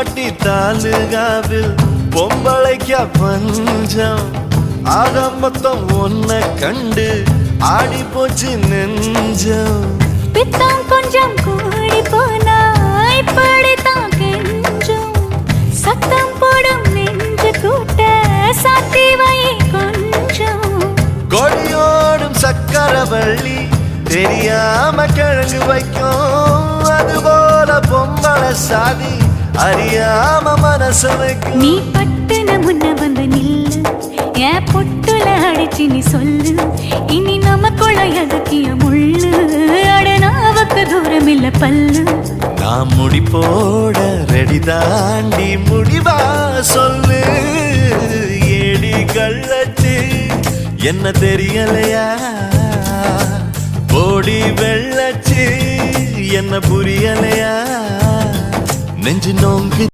பட்டி தாலுகாவில் பொம்பளைக்க பஞ்சம் ஆக மொத்தம் ஒன்ன கண்டு ஆடி போச்சு நெஞ்சம் பித்தம் கொஞ்சம் கூடி போனா இப்படித்தான் கெஞ்சும் சத்தம் போடும் நெஞ்சு கூட்ட சாத்தி வை கொஞ்சம் கொடியோடும் சக்கரவள்ளி தெரியாம கிழங்கு வைக்கும் அதுபோல பொம்பளை சாதி அறியாம மனச வைக்கும் நீ பட்டுன முன்ன வந்து நில்லு என் பொட்டுல அடிச்சு நீ சொல்லு இனி நமக்குள்ள எதுக்கிய முள்ளு அடனாவுக்கு தூரம் இல்ல பல்லு நான் முடி போட ரெடி தாண்டி முடிவா சொல்லு ஏடி கள்ளச்சு என்ன தெரியலையா போடி வெள்ளச்சு என்ன புரியலையா நெஞ்சு நோங்கு